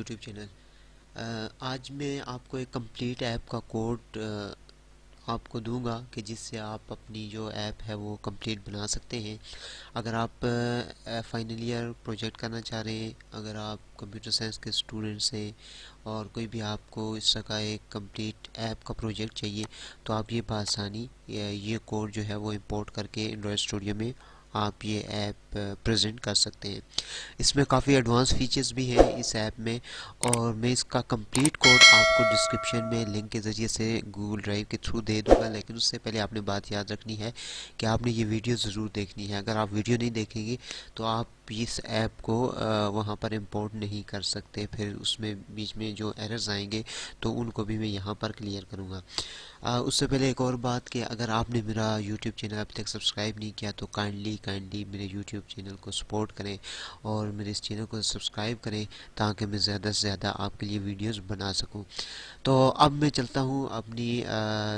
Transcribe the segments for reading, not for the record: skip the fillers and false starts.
YouTube channel. आज मैं आपको एक कंप्लीट ऐप का कोड आपको दूंगा कि जिससे आप अपनी जो ऐप है वो कंप्लीट बना सकते हैं। अगर आप फाइनल ईयर प्रोजेक्ट करना चाह रहे हैं, अगर आप कंप्यूटर साइंस के स्टूडेंट्स हैं और कोई भी आपको इस तरह का एक कंप्लीट ऐप का प्रोजेक्ट चाहिए, तो आप ये बआसानी ये कोड जो है वो इंपोर्ट करके एंड्रॉयड स्टूडियो में आप ये ऐप प्रेजेंट कर सकते हैं। इसमें काफ़ी एडवांस फीचर्स भी हैं इस ऐप में, और मैं इसका कंप्लीट कोड आपको डिस्क्रिप्शन में लिंक के ज़रिए से गूगल ड्राइव के थ्रू दे दूंगा। लेकिन उससे पहले आपने बात याद रखनी है कि आपने ये वीडियो ज़रूर देखनी है। अगर आप वीडियो नहीं देखेंगे तो आप इस ऐप को वहाँ पर इंपोर्ट नहीं कर सकते, फिर उसमें बीच में जो एरर्स आएंगे तो उनको भी मैं यहाँ पर क्लियर करूँगा। उससे पहले एक और बात कि अगर आपने मेरा यूट्यूब चैनल अभी तक सब्सक्राइब नहीं किया तो काइंडली मेरे यूट्यूब चैनल को सपोर्ट करें और मेरे इस चैनल को सब्सक्राइब करें ताकि मैं ज़्यादा से ज़्यादा आपके लिए वीडियोस बना सकूं। तो अब मैं चलता हूं अपनी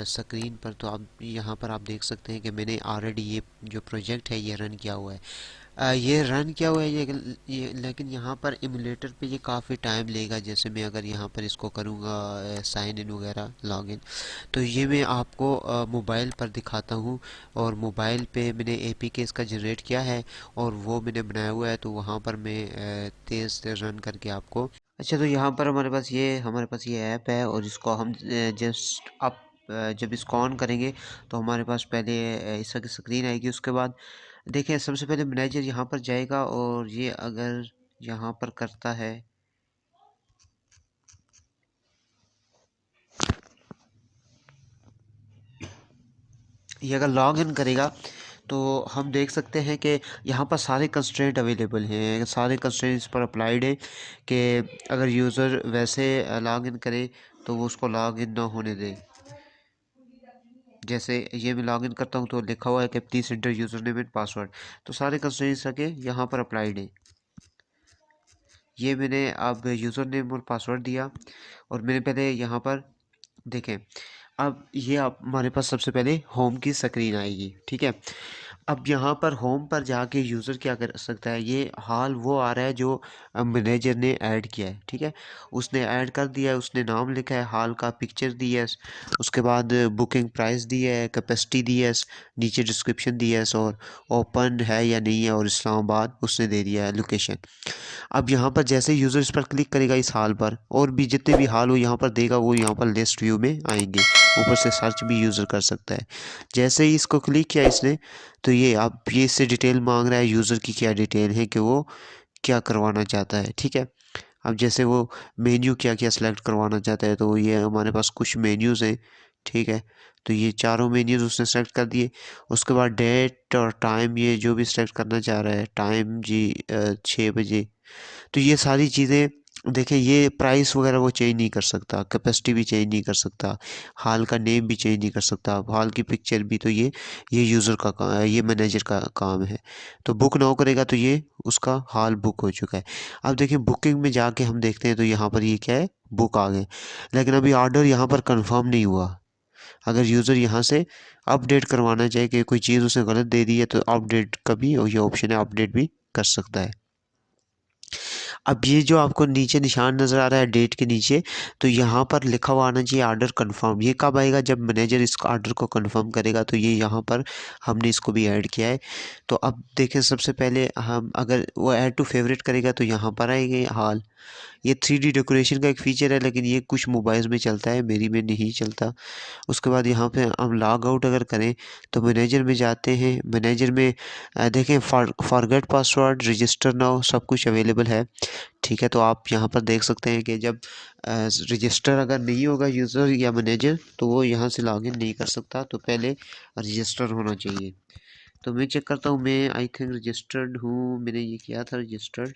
स्क्रीन पर। तो अब यहाँ पर आप देख सकते हैं कि मैंने ऑलरेडी ये जो प्रोजेक्ट है ये रन किया हुआ है। ये रन किया हुआ है ये लेकिन यहाँ पर एमुलेटर पे ये काफ़ी टाइम लेगा। जैसे मैं अगर यहाँ पर इसको करूँगा साइन इन वगैरह लॉगिन, तो ये मैं आपको मोबाइल पर दिखाता हूँ। और मोबाइल पे मैंने एपीके इसका जनरेट किया है और वो मैंने बनाया हुआ है, तो वहाँ पर मैं तेज़ से रन करके आपको। अच्छा, तो यहाँ पर हमारे पास ये ऐप है और इसको हम जस्ट आप जब इसको ऑन करेंगे तो हमारे पास पहले इसका की स्क्रीन आएगी। उसके बाद देखें, सबसे पहले मैनेजर यहाँ पर जाएगा और ये अगर यहाँ पर करता है, ये अगर लॉग इन करेगा तो हम देख सकते हैं कि यहाँ पर सारे कंस्ट्रेंट अवेलेबल हैं, सारे कंस्ट्रेंट इस पर अप्लाइड है कि अगर यूज़र वैसे लॉग इन करे तो वो उसको लॉग इन ना होने दे। जैसे ये मैं लॉग इन करता हूँ तो लिखा हुआ है कि please enter user name and password, तो सारे कंस्ट्रेंट्स के यहाँ पर अप्लाइड है। ये मैंने अब यूज़र नेम और पासवर्ड दिया और मैंने पहले यहाँ पर देखें। अब ये आप हमारे पास सबसे पहले होम की स्क्रीन आएगी, ठीक है। अब यहाँ पर होम पर जाके यूज़र क्या कर सकता है, ये हाल वो आ रहा है जो मैनेजर ने ऐड किया है, ठीक है। उसने ऐड कर दिया है, उसने नाम लिखा है, हाल का पिक्चर दी है, उसके बाद बुकिंग प्राइस दी है, कैपेसिटी दी है, नीचे डिस्क्रिप्शन दी है और ओपन है या नहीं है, और इस्लामाबाद उसने दे दिया है लोकेशन। अब यहाँ पर जैसे यूज़र इस पर क्लिक करेगा इस हाल पर, और भी जितने भी हाल वो यहाँ पर देगा वो यहाँ पर लिस्ट व्यू में आएंगे। ऊपर से सर्च भी यूज़र कर सकता है। जैसे ही इसको क्लिक किया इसने, तो ये अब ये इससे डिटेल मांग रहा है, यूज़र की क्या डिटेल है कि वो क्या करवाना चाहता है, ठीक है। अब जैसे वो मेन्यू क्या क्या सिलेक्ट करवाना चाहता है, तो ये हमारे पास कुछ मेन्यूज़ हैं, ठीक है। तो ये चारों मेन्यूज़ उसने सेलेक्ट कर दिए। उसके बाद डेट और टाइम ये जो भी सिलेक्ट करना चाह रहा है, टाइम जी 6 बजे। तो ये सारी चीज़ें देखें, ये प्राइस वगैरह वो चेंज नहीं कर सकता, कैपेसिटी भी चेंज नहीं कर सकता, हाल का नेम भी चेंज नहीं कर सकता, हाल की पिक्चर भी। तो ये यूज़र का काम है, ये मैनेजर का काम है। तो बुक ना करेगा तो ये उसका हाल बुक हो चुका है। अब देखिए बुकिंग में जाके हम देखते हैं तो यहाँ पर ये क्या है, बुक आ गए। लेकिन अभी ऑर्डर यहाँ पर कंफर्म नहीं हुआ। अगर यूज़र यहाँ से अपडेट करवाना चाहे कि कोई चीज़ उसने गलत दे दी है तो अपडेट का भी ये ऑप्शन है, अपडेट भी कर सकता है। अब ये जो आपको नीचे निशान नज़र आ रहा है डेट के नीचे, तो यहाँ पर लिखा हुआ आना चाहिए ऑर्डर कंफर्म। ये कब आएगा, जब मैनेजर इस ऑर्डर को कंफर्म करेगा। तो ये यहाँ पर हमने इसको भी ऐड किया है। तो अब देखें, सबसे पहले हम अगर वो ऐड टू फेवरेट करेगा तो यहाँ पर आएंगे हाल। ये 3D डेकोरेशन का एक फ़ीचर है, लेकिन ये कुछ मोबाइल्स में चलता है, मेरी में नहीं चलता। उसके बाद यहाँ पे हम लॉग आउट अगर करें तो मैनेजर में जाते हैं। मैनेजर में देखें फॉरगेट पासवर्ड, रजिस्टर नाउ, सब कुछ अवेलेबल है, ठीक है। तो आप यहाँ पर देख सकते हैं कि जब रजिस्टर अगर नहीं होगा यूज़र या मैनेजर तो वो यहाँ से लॉगिन नहीं कर सकता, तो पहले रजिस्टर होना चाहिए। तो मैं चेक करता हूँ, मैं आई थिंक रजिस्टर्ड हूँ, मैंने ये किया था registered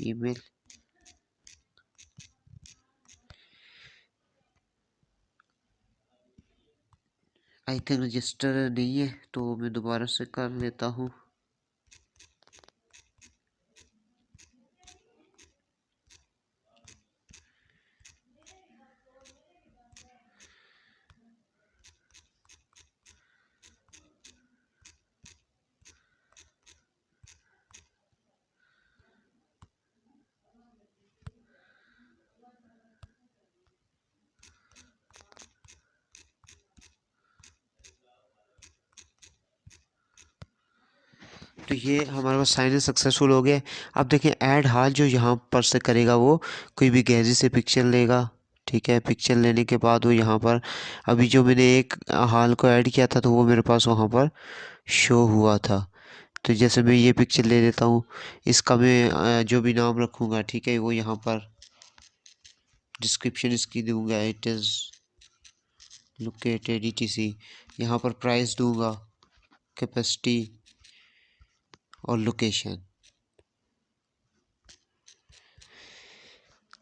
email. I think register नहीं है, तो मैं दोबारा से कर लेता हूँ। तो ये हमारे पास साइन इन सक्सेसफुल हो गया। अब देखें ऐड हाल जो यहाँ पर से करेगा वो कोई भी गैलरी से पिक्चर लेगा, ठीक है। पिक्चर लेने के बाद वो यहाँ पर अभी जो मैंने एक हाल को ऐड किया था तो वो मेरे पास वहाँ पर शो हुआ था। तो जैसे मैं ये पिक्चर ले लेता हूँ, इसका मैं जो भी नाम रखूँगा, ठीक है, वो यहाँ पर डिस्क्रिप्शन इसकी दूंगा, इट इज़ लोकेटेड ETC। यहाँ पर प्राइस दूंगा, कैपेसिटी और लोकेशन।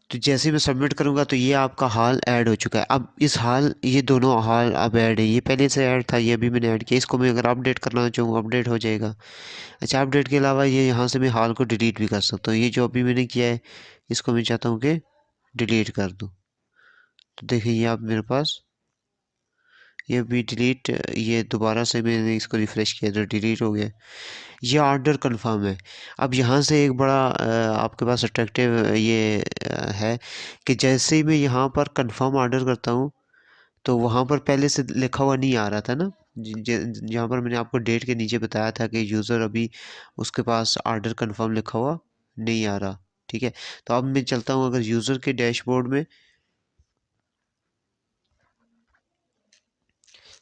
तो जैसे ही मैं सबमिट करूँगा तो ये आपका हाल ऐड हो चुका है। अब इस हाल ये दोनों हाल अब ऐड है, ये पहले से ऐड था, ये अभी मैंने ऐड किया। इसको मैं अगर अपडेट करना चाहूँ अपडेट हो जाएगा। अच्छा, अपडेट के अलावा ये यहाँ से मैं हाल को डिलीट भी कर सकता हूँ। ये जो अभी मैंने किया है इसको मैं चाहता हूँ कि डिलीट कर दूँ। तो देखिए ये अब मेरे पास ये भी डिलीट, ये दोबारा से मैंने इसको रिफ़्रेश किया तो डिलीट हो गया। ये ऑर्डर कंफर्म है। अब यहाँ से एक बड़ा आपके पास अट्रैक्टिव ये है कि जैसे ही मैं यहाँ पर कंफर्म ऑर्डर करता हूँ तो वहाँ पर पहले से लिखा हुआ नहीं आ रहा था ना, जहाँ पर मैंने आपको डेट के नीचे बताया था कि यूज़र अभी उसके पास ऑर्डर कंफर्म लिखा हुआ नहीं आ रहा, ठीक है। तो अब मैं चलता हूँ अगर यूज़र के डैशबोर्ड में,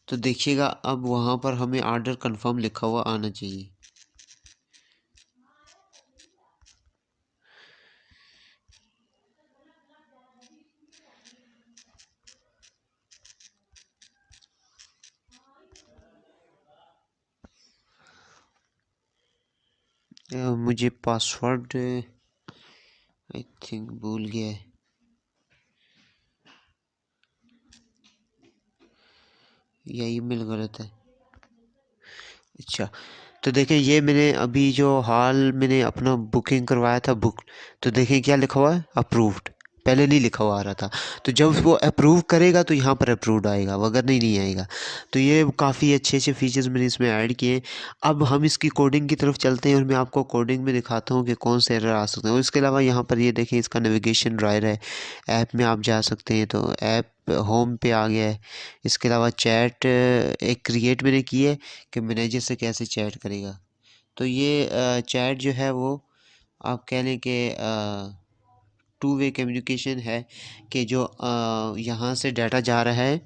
तो देखिएगा अब वहाँ पर हमें ऑर्डर कंफर्म लिखा हुआ आना चाहिए। मुझे पासवर्ड आई थिंक भूल गया है, या ईमेल गलत है। अच्छा, तो देखें ये मैंने अभी जो हाल मैंने अपना बुकिंग करवाया था बुक, तो देखें क्या लिखा हुआ है, अप्रूव्ड। पहले नहीं लिखा हुआ आ रहा था, तो जब वो अप्रूव करेगा तो यहाँ पर अप्रूव्ड आएगा, वगैरह नहीं आएगा। तो ये काफ़ी अच्छे अच्छे फीचर्स मैंने इसमें ऐड किए। अब हम इसकी कोडिंग की तरफ चलते हैं और मैं आपको कोडिंग में दिखाता हूँ कि कौन से एरर आ सकते हैं। और इसके अलावा यहाँ पर ये देखें इसका नेविगेशन ड्रायर है, ऐप में आप जा सकते हैं, तो ऐप होम पे आ गया है। इसके अलावा चैट एक क्रिएट मैंने की है कि मैनेजर से कैसे चैट करेगा। तो ये चैट जो है वो आप कह लें कि टू वे कम्युनिकेशन है, कि जो यहाँ से डाटा जा रहा है,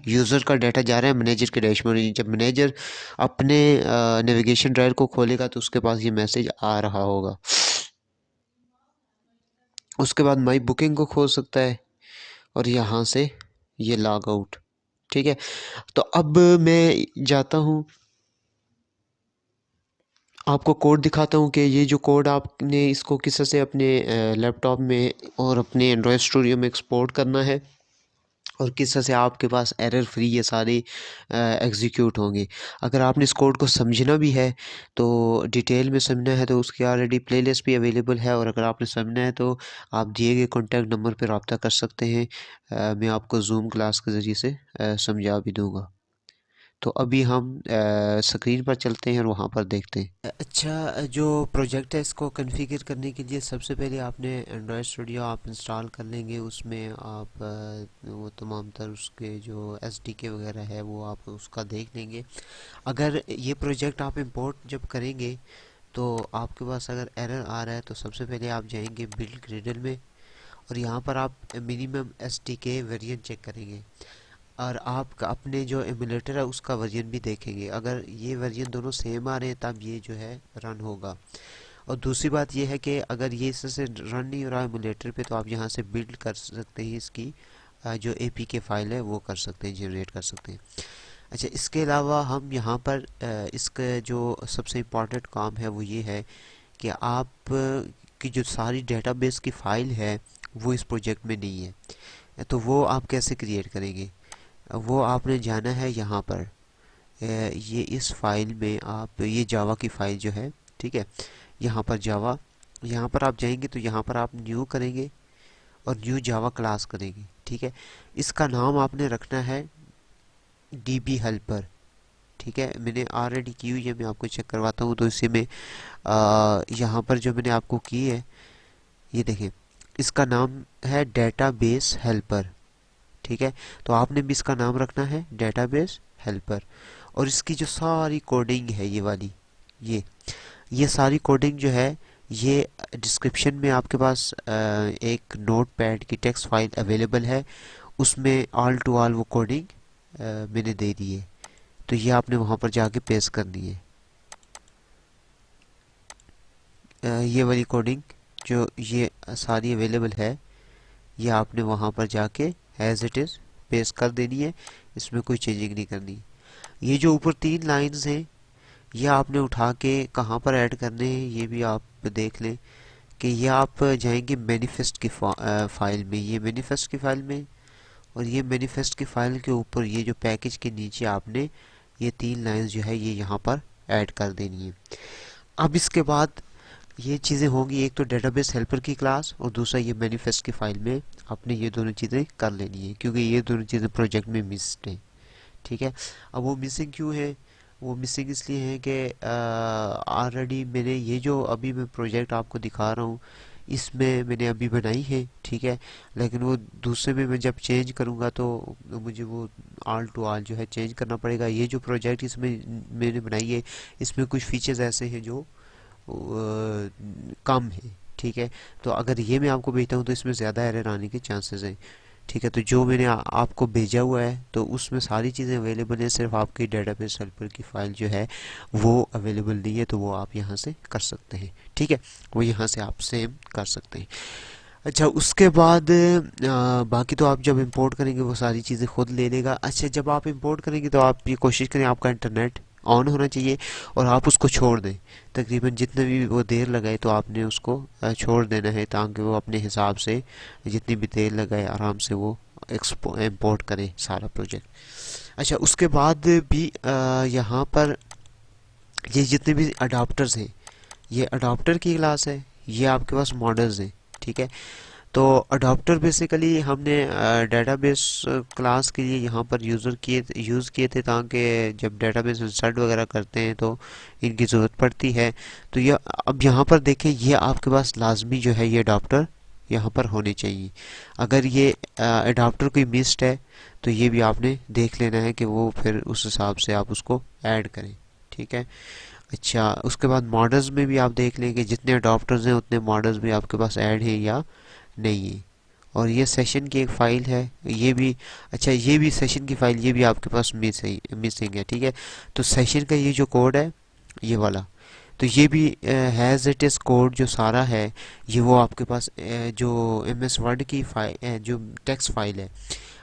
यूज़र का डाटा जा रहा है मैनेजर के डैशबोर्ड में। जब मैनेजर अपने नेविगेशन ड्रायर को खोलेगा तो उसके पास ये मैसेज आ रहा होगा। उसके बाद माई बुकिंग को खोल सकता है और यहाँ से ये लॉग आउट, ठीक है। तो अब मैं जाता हूँ, आपको कोड दिखाता हूँ कि ये जो कोड आपने इसको किस तरह से अपने लैपटॉप में और अपने एंड्रॉयड स्टूडियो में एक्सपोर्ट करना है और किस तरह से आपके पास एरर फ्री ये सारे एग्जीक्यूट होंगे। अगर आपने इस कोड को समझना भी है तो डिटेल में समझना है तो उसकी ऑलरेडी प्लेलिस्ट भी अवेलेबल है, और अगर आपने समझना है तो आप दिए गए कॉन्टैक्ट नंबर पर रब्ता कर सकते हैं। मैं आपको जूम क्लास के ज़रिए से समझा भी दूँगा। तो अभी हम स्क्रीन पर चलते हैं और वहाँ पर देखते हैं। अच्छा, जो प्रोजेक्ट है इसको कॉन्फ़िगर करने के लिए सबसे पहले आपने एंड्रॉयड स्टूडियो आप इंस्टॉल कर लेंगे। उसमें आप वो तमाम तर उसके जो SDK वगैरह है वो आप उसका देख लेंगे। अगर ये प्रोजेक्ट आप इंपोर्ट जब करेंगे तो आपके पास अगर एरर आ रहा है तो सबसे पहले आप जाएंगे बिल्ड ग्रेडल में और यहाँ पर आप मिनिमम SDK वेरिएंट चेक करेंगे और आप अपने जो एमुलेटर है उसका वर्जन भी देखेंगे। अगर ये वर्जन दोनों सेम आ रहे हैं तब ये जो है रन होगा। और दूसरी बात ये है कि अगर ये इससे रन नहीं हो रहा एमुलेटर पे तो आप यहाँ से बिल्ड कर सकते हैं, इसकी जो APK फाइल है वो कर सकते हैं, जनरेट कर सकते हैं। अच्छा, इसके अलावा हम यहाँ पर इसका जो सबसे इम्पॉर्टेंट काम है वो ये है कि आप की जो सारी डेटाबेस की फ़ाइल है वो इस प्रोजेक्ट में नहीं है। तो वो आप कैसे क्रिएट करेंगे, वो आपने जाना है यहाँ पर ये इस फाइल में आप ये जावा की फ़ाइल जो है, ठीक है, यहाँ पर जावा, यहाँ पर आप जाएंगे तो यहाँ पर आप न्यू करेंगे और न्यू जावा क्लास करेंगे, ठीक है। इसका नाम आपने रखना है DB हेल्पर, ठीक है। मैंने ऑलरेडी की हुई है, मैं आपको चेक करवाता हूँ। तो इसी में यहाँ पर जो मैंने आपको की है ये देखें, इसका नाम है डेटाबेस हेल्पर, ठीक है। तो आपने भी इसका नाम रखना है डेटाबेस हेल्पर। और इसकी जो सारी कोडिंग है ये वाली, ये ये सारी कोडिंग जो है ये डिस्क्रिप्शन में आपके पास एक नोट पैड की टेक्स्ट फाइल अवेलेबल है, उसमें ऑल टू ऑल वो कोडिंग मैंने दे दी है। तो ये आपने वहाँ पर जाके पेस्ट करनी है। ये वाली कोडिंग जो ये सारी अवेलेबल है, ये आपने वहाँ पर जाके एज इट इज़ पेस्ट कर देनी है, इसमें कोई चेंजिंग नहीं करनी। ये जो ऊपर 3 लाइंस हैं ये आपने उठा के कहाँ पर ऐड करने हैं ये भी आप देख लें कि ये आप जाएंगे मैनिफेस्ट की फाइल में, ये मैनिफेस्ट की फाइल में, और ये मैनिफेस्ट की फाइल के ऊपर ये जो पैकेज के नीचे आपने ये 3 लाइंस जो है ये यहाँ पर ऐड कर देनी है। अब इसके बाद ये चीज़ें होंगी, एक तो डेटाबेस हेल्पर की क्लास और दूसरा ये मैनिफेस्ट की फाइल में आपने ये दोनों चीज़ें कर लेनी है, क्योंकि ये दोनों चीज़ें प्रोजेक्ट में मिस्ड हैं। ठीक है, अब वो मिसिंग क्यों है? वो मिसिंग इसलिए है कि ऑलरेडी मैंने ये जो अभी मैं प्रोजेक्ट आपको दिखा रहा हूँ इसमें मैंने अभी बनाई है, ठीक है, लेकिन वो दूसरे में मैं जब चेंज करूँगा तो मुझे वो ऑल टू ऑल जो है चेंज करना पड़ेगा। ये जो प्रोजेक्ट इसमें मैंने बनाई है इसमें कुछ फीचर्स ऐसे हैं जो कम है, ठीक है। तो अगर ये मैं आपको भेजता हूँ तो इसमें ज़्यादा एरर आने के चांसेस हैं, ठीक है। तो जो मैंने आपको भेजा हुआ है तो उसमें सारी चीज़ें अवेलेबल हैं, सिर्फ आपकी डेटाबेस हेल्पर की फ़ाइल जो है वो अवेलेबल नहीं है, तो वो आप यहाँ से कर सकते हैं, ठीक है, वो यहाँ से आप सेम कर सकते हैं। अच्छा, उसके बाद बाकी तो आप जब इंपोर्ट करेंगे वो सारी चीज़ें खुद ले लेगा। अच्छा, जब आप इंपोर्ट करेंगे तो आप ये कोशिश करें आपका इंटरनेट ऑन होना चाहिए और आप उसको छोड़ दें, तकरीबन जितने भी वो देर लगाए तो आपने उसको छोड़ देना है, ताकि वो अपने हिसाब से जितनी भी देर लगाए आराम से वो इंपोर्ट करे सारा प्रोजेक्ट। अच्छा, उसके बाद भी यहाँ पर ये जितने भी अडाप्टर्स हैं, ये अडाप्टर की क्लास है, ये आपके पास मॉडल्स हैं, ठीक है। तो अडॉप्टर बेसिकली हमने डेटाबेस क्लास के लिए यहाँ पर यूज़ किए थे, ताकि जब डेटाबेस इंसर्ट वगैरह करते हैं तो इनकी ज़रूरत पड़ती है। तो ये अब यहाँ पर देखें, ये आपके पास लाजमी जो है ये अडॉप्टर यहाँ पर होने चाहिए। अगर ये अडॉप्टर कोई मिस्ड है तो ये भी आपने देख लेना है कि वो फिर उस हिसाब से आप उसको ऐड करें, ठीक है। अच्छा, उसके बाद मॉडल्स में भी आप देख लें कि जितने अडॉप्टर्स हैं उतने मॉडल्स भी आपके पास ऐड हैं या नहीं है। और ये सेशन की एक फ़ाइल है, ये भी, अच्छा ये भी सेशन की फ़ाइल, ये भी आपके पास मिसिंग है, ठीक है। तो सेशन का ये जो कोड है ये वाला, तो ये भी हैज़ इट इज़ कोड जो सारा है ये वो आपके पास जो एम एस वर्ड की फाइल जो टेक्स्ट फाइल है।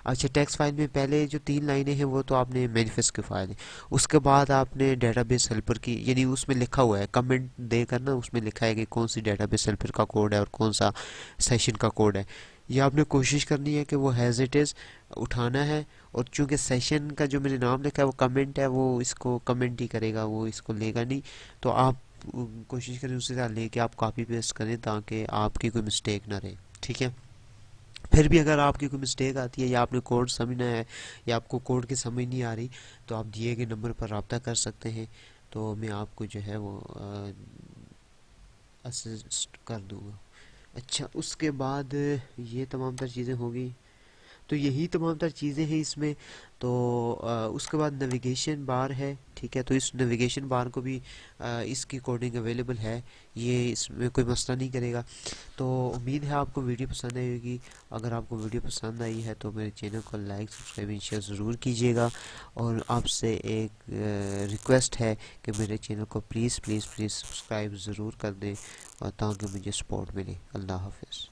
अच्छा, टेक्स्ट फाइल में पहले जो 3 लाइनें हैं वो तो आपने मैनिफेस्ट की फाइल है, उसके बाद आपने डेटाबेस हेल्पर की, यानी उसमें लिखा हुआ है कमेंट देकर ना, उसमें लिखा है कि कौन सी डेटाबेस हेल्पर का कोड है और कौन सा सेशन का कोड है। ये आपने कोशिश करनी है कि वो हैज़ इट इज़ उठाना है, और चूंकि सेशन का जो मैंने नाम लिखा है वो कमेंट है, वो इसको कमेंट ही करेगा, वो इसको लेगा नहीं। तो आप कोशिश करें उसी तरह लेके आप कॉपी पेस्ट करें ताकि आपकी कोई मिस्टेक ना रहे, ठीक है। फिर भी अगर आपकी कोई मिस्टेक आती है या आपने कोड समझना है या आपको कोड की समझ नहीं आ रही तो आप दिए गए नंबर पर रब्ता कर सकते हैं, तो मैं आपको जो है वो असिस्ट कर दूंगा। अच्छा, उसके बाद ये तमाम तर चीज़ें होगी, तो यही तमाम तर चीज़ें हैं इसमें। तो उसके बाद नेविगेशन बार है, ठीक है, तो इस नेविगेशन बार को भी इसकी कोडिंग अवेलेबल है, ये इसमें कोई मसला नहीं करेगा। तो उम्मीद है आपको वीडियो पसंद आई होगी। अगर आपको वीडियो पसंद आई है तो मेरे चैनल को लाइक सब्सक्राइब शेयर ज़रूर कीजिएगा, और आपसे एक रिक्वेस्ट है कि मेरे चैनल को प्लीज़ प्लीज़ प्लीज़ सब्सक्राइब ज़रूर कर दें, और ताकि मुझे सपोर्ट मिले। अल्लाह हाफिज़।